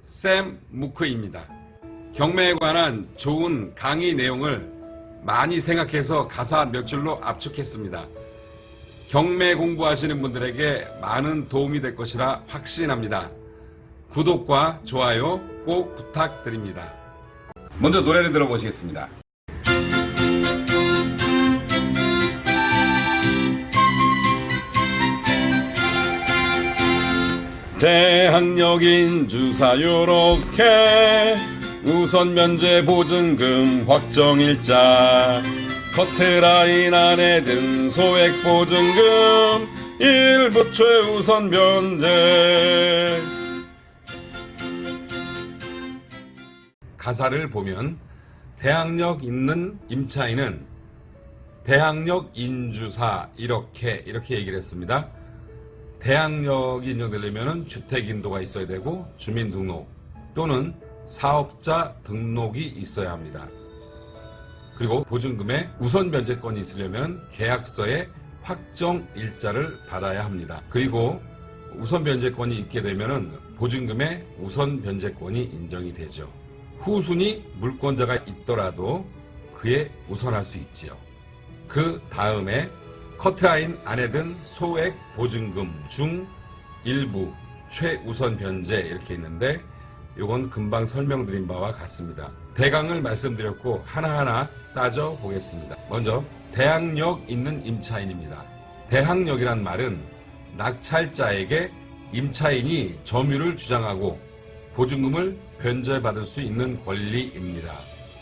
샘 무크입니다. 경매에 관한 좋은 강의 내용을 많이 생각해서 가사 몇 줄로 압축했습니다. 경매 공부하시는 분들에게 많은 도움이 될 것이라 확신합니다. 구독과 좋아요 꼭 부탁드립니다. 먼저 노래를 들어보시겠습니다. 대학력 인주사 요렇게 우선 면제 보증금 확정일자 커트라인 안에 든 소액 보증금 일부 최우선 면제. 가사를 보면 대학력 있는 임차인은 대학력 인주사 이렇게 얘기를 했습니다. 대학력이 인정되려면 주택인도가 있어야 되고 주민등록 또는 사업자 등록이 있어야 합니다. 그리고 보증금에 우선 변제권이 있으려면 계약서에 확정 일자를 받아야 합니다. 그리고 우선 변제권이 있게 되면 보증금에 우선 변제권이 인정이 되죠. 후순위 물권자가 있더라도 그에 우선할 수 있지요. 그 다음에 커트라인 안에 든 소액 보증금 중 일부 최우선 변제 이렇게 있는데 이건 금방 설명드린 바와 같습니다. 대강을 말씀드렸고 하나하나 따져보겠습니다. 먼저 대학력 있는 임차인입니다. 대학력이란 말은 낙찰자에게 임차인이 점유를 주장하고 보증금을 변제받을 수 있는 권리입니다.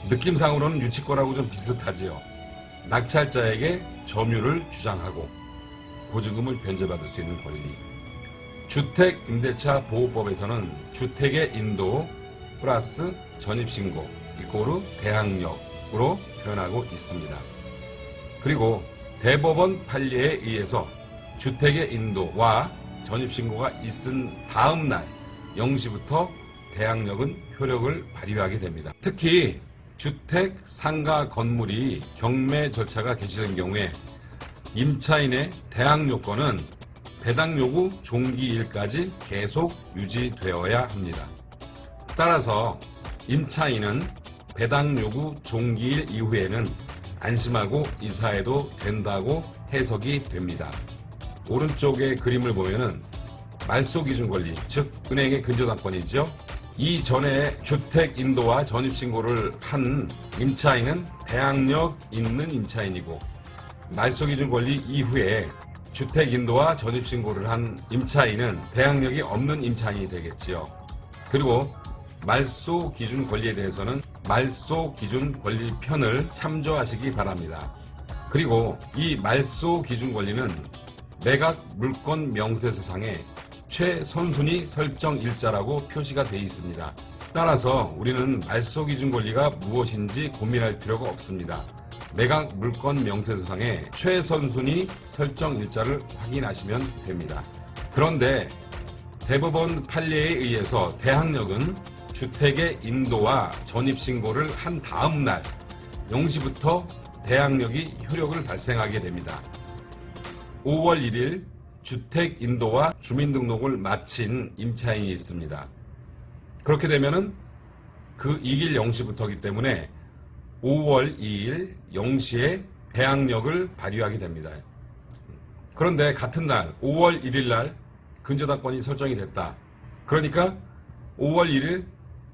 느낌상으로는 유치권하고 좀 비슷하지요. 낙찰자에게 점유를 주장하고 보증금을 변제받을 수 있는 권리. 주택임대차 보호법에서는 주택의 인도 플러스 전입신고 이꼬르 대학력으로 표현하고 있습니다. 그리고 대법원 판례에 의해서 주택의 인도와 전입신고가 있은 다음 날 0시부터 대학력은 효력을 발휘하게 됩니다. 특히 주택 상가 건물이 경매 절차가 개시된 경우에 임차인의 대학 요건은 배당 요구 종기일까지 계속 유지되어야 합니다. 따라서 임차인은 배당 요구 종기일 이후에는 안심하고 이사해도 된다고 해석이 됩니다. 오른쪽의 그림을 보면은 말소기준 권리, 즉 은행의 근저당권이죠. 이전에 주택 인도와 전입신고를 한 임차인은 대학력 있는 임차인이고 말소기준 권리 이후에 주택 인도와 전입신고를 한 임차인은 대학력이 없는 임차인이 되겠지요. 그리고 말소기준 권리에 대해서는 말소기준 권리편을 참조하시기 바랍니다. 그리고 이 말소기준 권리는 매각 물권 명세서상에 최선순위 설정 일자라고 표시가 되어 있습니다. 따라서 우리는 말소기준 권리가 무엇인지 고민할 필요가 없습니다. 매각 물권 명세서상에 최선순위 설정 일자를 확인하시면 됩니다. 그런데 대법원 판례에 의해서 대학력은 주택의 인도와 전입신고를 한 다음 날 0시부터 대학력이 효력을 발생하게 됩니다. 5월 1일 주택 인도와 주민등록을 마친 임차인이 있습니다. 그렇게 되면은 그 2일 0시부터이기 때문에 5월 2일 0시에 대학력을 발휘하게 됩니다. 그런데 같은 날 5월 1일 날 근저당권이 설정이 됐다. 그러니까 5월 1일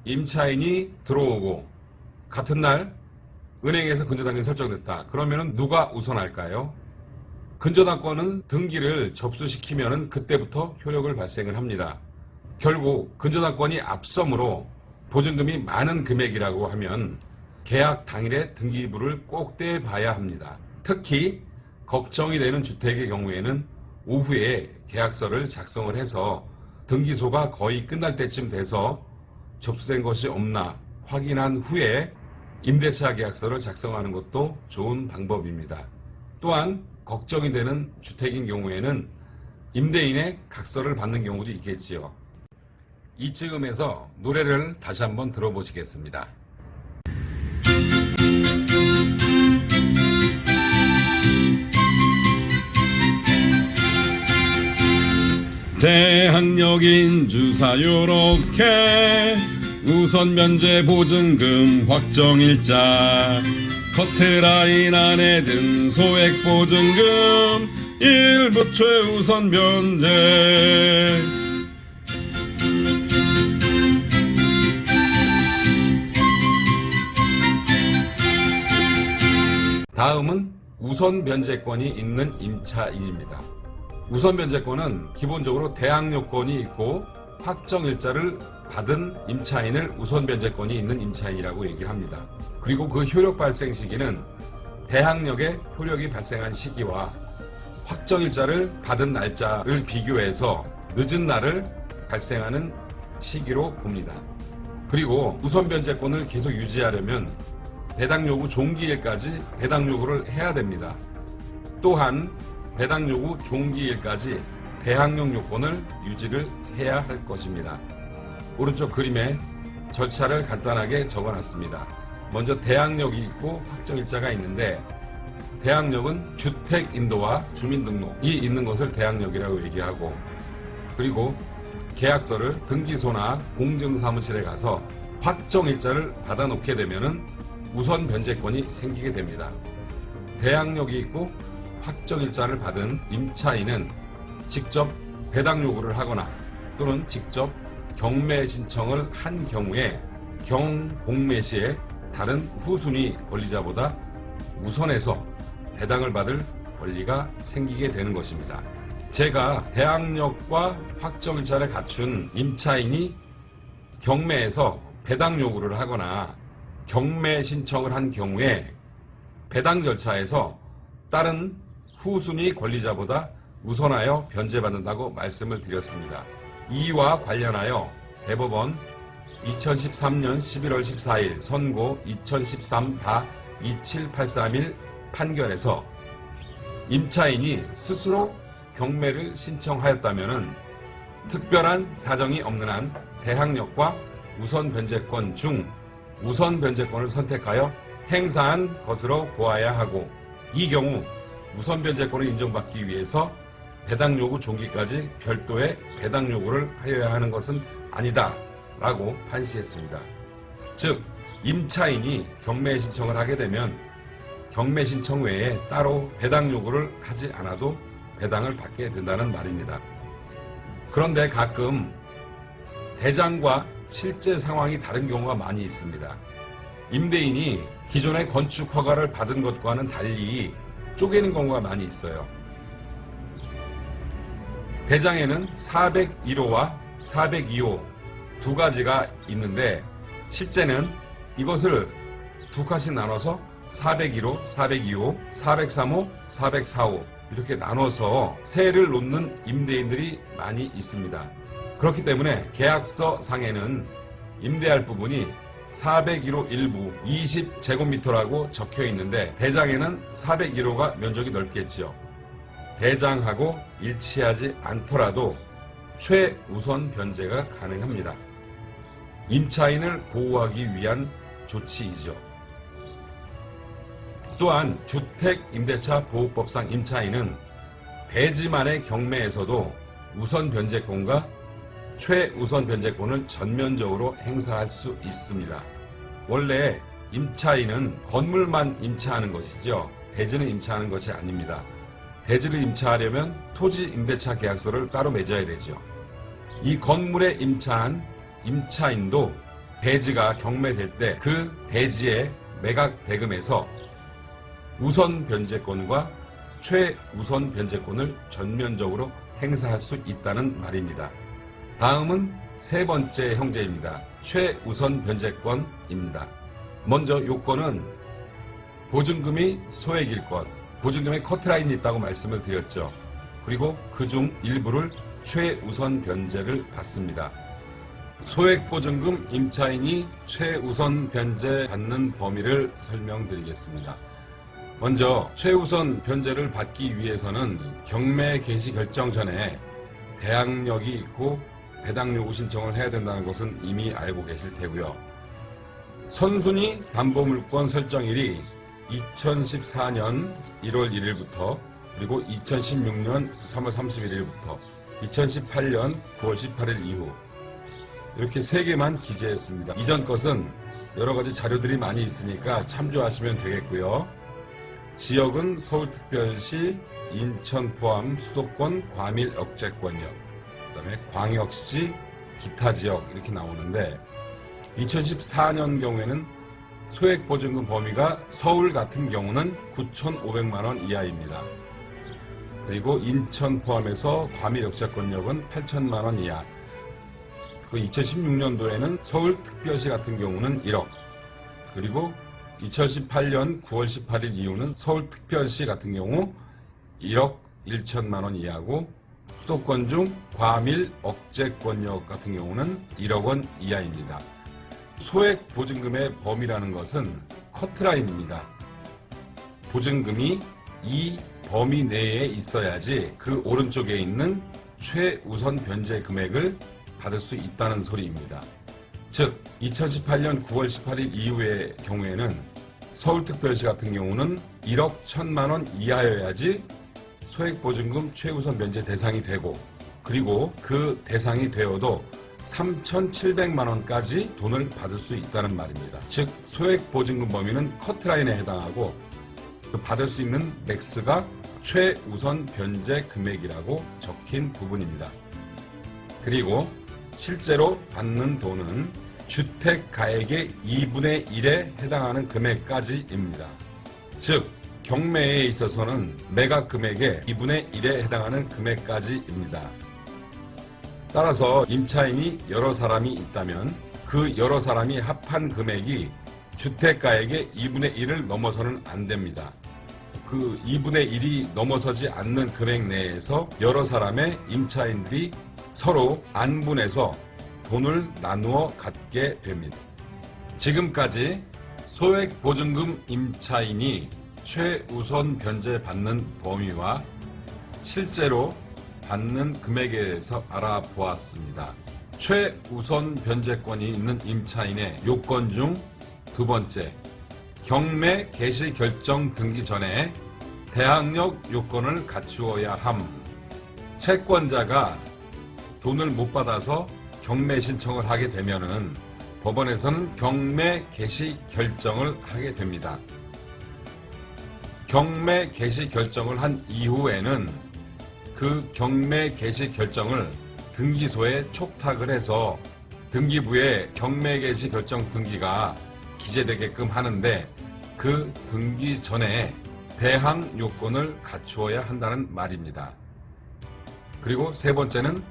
임차인이 들어오고 같은 날 은행에서 근저당권이 설정됐다. 그러면은 누가 우선할까요? 근저당권은 등기를 접수시키면 그때부터 효력을 발생을 합니다. 결국 근저당권이 앞서므로 보증금이 많은 금액이라고 하면 계약 당일에 등기부를 꼭 떼봐야 합니다. 특히 걱정이 되는 주택의 경우에는 오후에 계약서를 작성을 해서 등기소가 거의 끝날 때쯤 돼서 접수된 것이 없나 확인한 후에 임대차 계약서를 작성하는 것도 좋은 방법입니다. 또한 걱정이 되는 주택인 경우에는 임대인의 각서를 받는 경우도 있겠지요. 이쯤에서 노래를 다시 한번 들어보시겠습니다. 대학력 인주사 요렇게 우선 면제 보증금 확정일자 커트라인 안에 든 소액 보증금 일부 최우선 면제. 다음은 우선 변제권이 있는 임차인입니다. 우선 변제권은 기본적으로 대항 요건이 있고 확정 일자를 받은 임차인을 우선 변제권이 있는 임차인이라고 얘기를 합니다. 그리고 그 효력 발생 시기는 대항력의 효력이 발생한 시기와 확정 일자를 받은 날짜를 비교해서 늦은 날을 발생하는 시기로 봅니다. 그리고 우선 변제권을 계속 유지하려면 배당 요구 종기일까지 배당 요구를 해야 됩니다. 또한 배당 요구 종기일까지 대항력 요건을 유지를 해야 할 것입니다. 오른쪽 그림에 절차를 간단하게 적어놨습니다. 먼저 대항력이 있고 확정일자가 있는데 대항력은 주택 인도와 주민등록이 있는 것을 대항력이라고 얘기하고 그리고 계약서를 등기소나 공증사무실에 가서 확정일자를 받아놓게 되면은 우선 변제권이 생기게 됩니다. 대항력이 있고 확정일자를 받은 임차인은 직접 배당 요구를 하거나 또는 직접 경매 신청을 한 경우에 경공매 시에 다른 후순위 권리자보다 우선해서 배당을 받을 권리가 생기게 되는 것입니다. 제가 대항력과 확정일자를 갖춘 임차인이 경매에서 배당 요구를 하거나 경매 신청을 한 경우에 배당 절차에서 다른 후순위 권리자보다 우선하여 변제받는다고 말씀을 드렸습니다. 이와 관련하여 대법원 2013년 11월 14일 선고 2013-27831 판결에서 임차인이 스스로 경매를 신청하였다면 특별한 사정이 없는 한 대항력과 우선 변제권 중 우선 변제권을 선택하여 행사한 것으로 보아야 하고 이 경우 우선 변제권을 인정받기 위해서 배당 요구 종기까지 별도의 배당 요구를 하여야 하는 것은 아니다 라고 판시했습니다. 즉 임차인이 경매 신청을 하게 되면 경매 신청 외에 따로 배당 요구를 하지 않아도 배당을 받게 된다는 말입니다. 그런데 가끔 대장과 실제 상황이 다른 경우가 많이 있습니다. 임대인이 기존의 건축 허가를 받은 것과는 달리 쪼개는 경우가 많이 있어요. 대장에는 401호와 402호 두 가지가 있는데 실제는 이것을 두 칸씩 나눠서 401호, 402호, 403호, 404호 이렇게 나눠서 세를 놓는 임대인들이 많이 있습니다. 그렇기 때문에 계약서 상에는 임대할 부분이 401호 일부 20제곱미터라고 적혀 있는데 대장에는 401호가 면적이 넓겠지요. 대장하고 일치하지 않더라도 최우선 변제가 가능합니다. 임차인을 보호하기 위한 조치이죠. 또한 주택임대차 보호법상 임차인은 배지만의 경매에서도 우선 변제권과 최우선 변제권을 전면적으로 행사할 수 있습니다. 원래 임차인은 건물만 임차하는 것이죠. 대지는 임차하는 것이 아닙니다. 대지를 임차하려면 토지 임대차 계약서를 따로 맺어야 되죠. 이 건물에 임차한 임차인도 대지가 경매될 때 그 대지의 매각 대금에서 우선 변제권과 최우선 변제권을 전면적으로 행사할 수 있다는 말입니다. 다음은 세 번째 형제입니다. 최우선 변제권입니다. 먼저 요건은 보증금이 소액일 것, 보증금에 커트라인이 있다고 말씀을 드렸죠. 그리고 그중 일부를 최우선 변제를 받습니다. 소액보증금 임차인이 최우선 변제 받는 범위를 설명드리겠습니다. 먼저 최우선 변제를 받기 위해서는 경매 개시 결정 전에 대항력이 있고 배당 요구 신청을 해야 된다는 것은 이미 알고 계실 테고요. 선순위 담보물권 설정일이 2014년 1월 1일부터 그리고 2016년 3월 31일부터 2018년 9월 18일 이후 이렇게 3개만 기재했습니다. 이전 것은 여러가지 자료들이 많이 있으니까 참조하시면 되겠고요. 지역은 서울특별시, 인천 포함 수도권, 과밀 억제권역, 그 다음에 광역시, 기타 지역 이렇게 나오는데 2014년 경우에는 소액보증금 범위가 서울 같은 경우는 9,500만원 이하입니다. 그리고 인천 포함해서 과밀 억제권역은 8천만원 이하. 그 2016년도에는 서울특별시 같은 경우는 1억. 그리고 2018년 9월 18일 이후는 서울특별시 같은 경우 1억 1천만원 이하고 수도권 중 과밀 억제권역 같은 경우는 1억 원 이하입니다. 소액 보증금의 범위라는 것은 커트라인입니다. 보증금이 이 범위 내에 있어야지 그 오른쪽에 있는 최우선 변제 금액을 받을 수 있다는 소리입니다. 즉 2018년 9월 18일 이후의 경우에는 서울특별시 같은 경우는 1억 1천만 원 이하여야지 소액보증금 최우선 면제 대상이 되고 그리고 그 대상이 되어도 3,700만 원까지 돈을 받을 수 있다는 말입니다. 즉 소액보증금 범위는 커트라인에 해당하고 그 받을 수 있는 맥스가 최우선 변제 금액이라고 적힌 부분입니다. 그리고 실제로 받는 돈은 주택가액의 2분의 1에 해당하는 금액까지입니다. 즉 경매에 있어서는 매각 금액의 2분의 1에 해당하는 금액까지입니다. 따라서 임차인이 여러 사람이 있다면 그 여러 사람이 합한 금액이 주택가액의 2분의 1을 넘어서는 안 됩니다. 그 2분의 1이 넘어서지 않는 금액 내에서 여러 사람의 임차인들이 서로 안분해서 돈을 나누어 갖게 됩니다. 지금까지 소액보증금 임차인이 최우선 변제받는 범위와 실제로 받는 금액에 대해서 알아보았습니다. 최우선 변제권이 있는 임차인의 요건 중 두 번째, 경매 개시 결정 등기 전에 대항력 요건을 갖추어야 함. 채권자가 돈을 못 받아서 경매 신청을 하게 되면은 법원에서는 경매 개시 결정을 하게 됩니다. 경매 개시 결정을 한 이후에는 그 경매 개시 결정을 등기소에 촉탁을 해서 등기부에 경매 개시 결정 등기가 기재되게끔 하는데 그 등기 전에 배항 요건을 갖추어야 한다는 말입니다. 그리고 세 번째는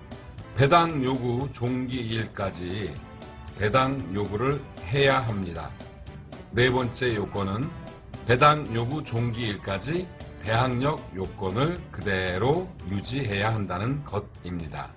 배당 요구 종기일까지 배당 요구를 해야 합니다. 네 번째 요건은 배당 요구 종기일까지 배항력 요건을 그대로 유지해야 한다는 것입니다.